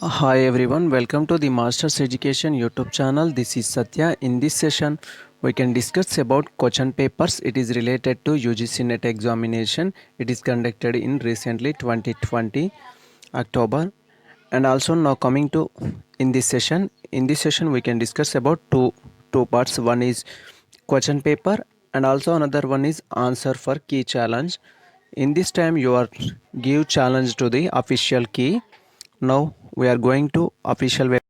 Hi everyone, welcome to the Masters Education YouTube channel. This is Satya. In this session, we can discuss about question papers. It is related to UGC NET examination. It is conducted in recently 2020 October. And also now coming to in this session. In this session, we can discuss about two parts. One is question paper, and also another one is answer for key challenge. In this time, you are give challenge to the official key. Now we are going to official web.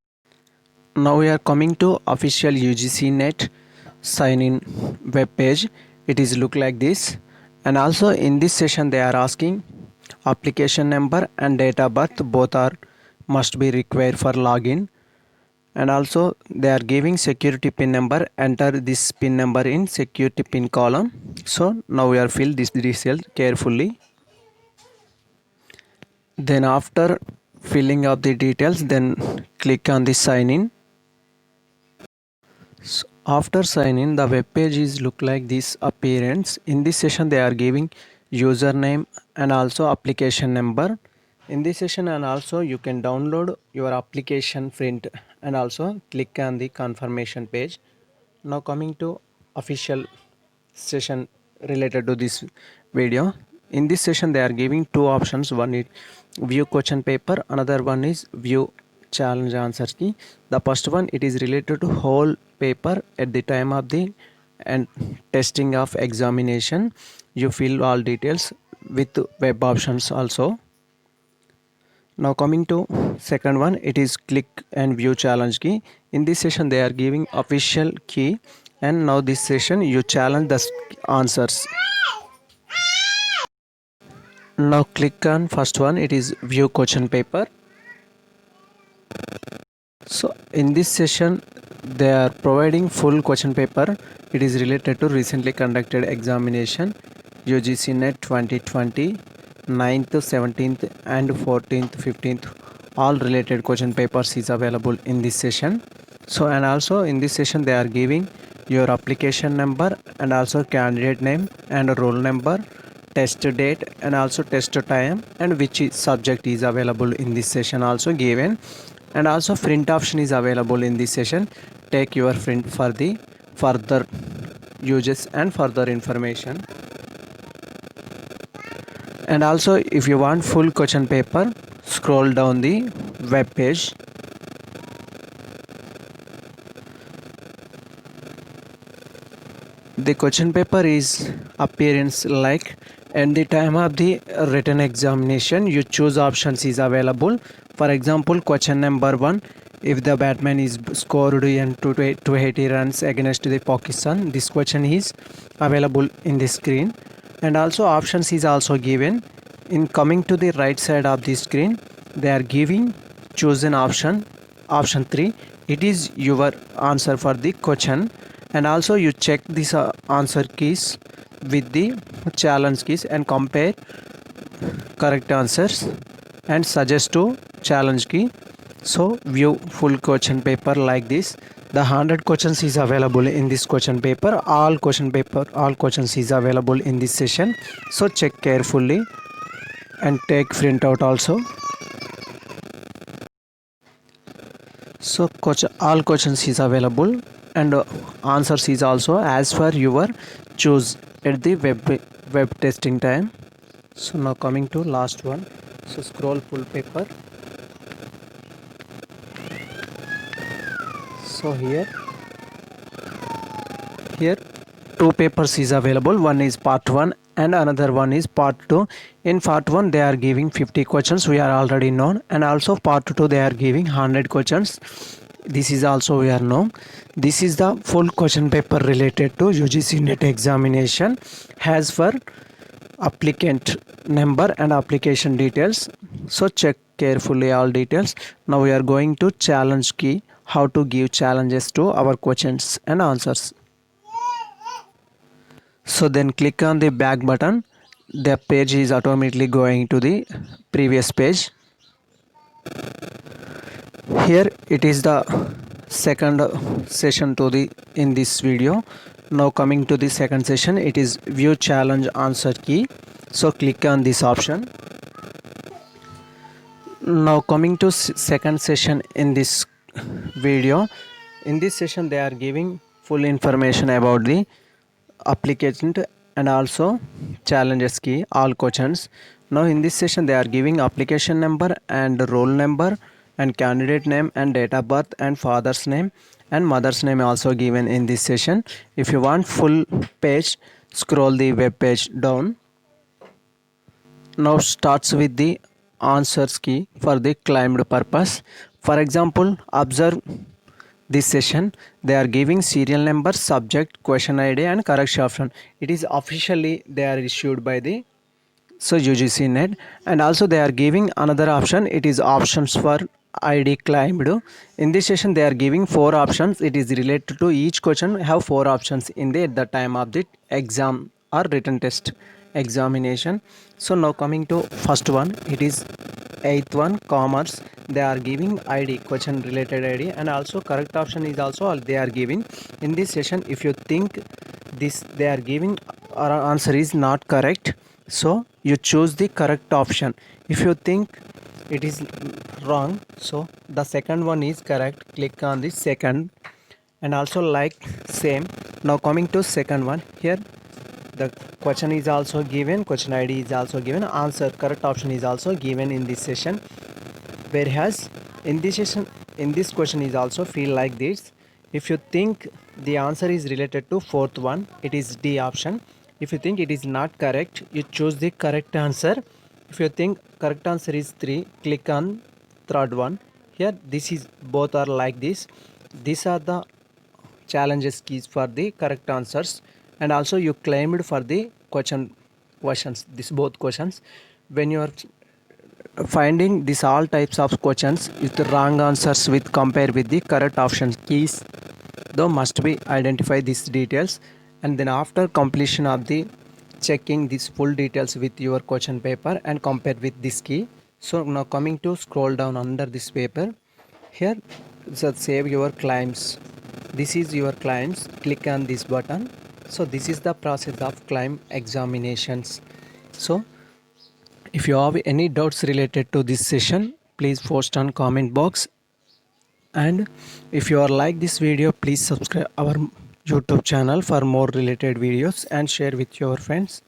Now we are coming to official UGC net sign in web page. It is look like this, and also in this session they are asking application number and date of birth, both are must be required for login, and also they are giving security pin number. Enter this pin number in security pin column. So now we are fill this details carefully. Then after filling up the details, then click on the sign in. So after sign in, the web page is look like this appearance. In this session they are giving username and also application number. In this session, and also you can download your application print and also click on the confirmation page. Now coming to official session related to this video. In this session they are giving two options. One is view question paper, another one is view challenge answer key. The first one, it is related to whole paper at the time of the and testing of examination. You fill all details with web options also. Now coming to second one, it is click and view challenge key. In this session they are giving official key, and now this session you challenge the answers. Now click on first one, it is view question paper. So in this session they are providing full question paper. It is related to recently conducted examination UGC NET 2020 9th, 17th and 14th, 15th. All related question papers is available in this session. So and also in this session they are giving your application number and also candidate name and roll number, test date and also test time, and which subject is available in this session also given, and also print option is available in this session. Take your print for the further uses and further information. And also if you want full question paper, scroll down the web page. The question paper is appearance like, and the time of the written examination you choose options is available. For example, question number 1, if the batsman is scored in 280 runs against the Pakistan, this question is available in the screen, and also options is also given. In coming to the right side of the screen, they are giving chosen option 3. It is your answer for the question, and also you check this answer keys with the challenge keys and compare correct answers and suggest to challenge key. So view full question paper like this. The 100 questions is available in this question paper. All questions is available in this session. So check carefully and take print out also. So all questions is available, and answers is also as per your choose at the web testing time. So now coming to last one. So scroll full paper. So here two papers is available. One is part 1 and another one is part 2. In part 1 they are giving 50 questions, we are already known, and also part 2 they are giving 100 questions. This is also we are known. This is the full question paper related to UGC NET examination as for applicant number and application details. So check carefully all details. Now we are going to challenge key, how to give challenges to our questions and answers. So then click on the back button. The page is automatically going to the previous page. Here it is the second session to the in this video. Now coming to the second session, it is view challenge answer key. So click on this option. Now coming to second session in this video. In this session they are giving full information about the applicant and also challenges key, all questions. Now in this session they are giving application number and roll number and candidate name and date of birth and father's name and mother's name also given in this session. If you want full page, scroll the web page down. Now starts with the answers key for the claimed purpose. For example, observe this session. They are giving serial number, subject, question ID and correction option. It is officially they are issued by the UGC net, and also they are giving another option. It is options for ID claimed. In this session they are giving four options. It is related to each question have four options in the at the time of the exam or written test examination. So now coming to first one, it is eighth one, commerce. They are giving ID, question related ID, and also correct option is also they are giving in this session. If you think this they are giving or answer is not correct, so you choose the correct option. If you think it is wrong, so the second one is correct, click on the second. And also like same. Now coming to second one, here the question is also given, question ID is also given, answer correct option is also given in this session. Whereas in this session, in this question is also feel like this. If you think the answer is related to fourth one, it is D option. If you think it is not correct, you choose the correct answer. If you think correct answer is 3, click on third one. Here this is both are like this. These are the challenges keys for the correct answers, and also you claimed for the questions, this both questions. When you are finding this all types of questions with the wrong answers with compare with the correct options keys, though must be identify these details. And then after completion of the checking these full details with your question paper and compare with this key. So now coming to scroll down under this paper, here so save your claims. This is your claims, click on this button. So this is the process of claim examinations. So if you have any doubts related to this session, please post on comment box. And if you are like this video, please subscribe our YouTube channel for more related videos and share with your friends.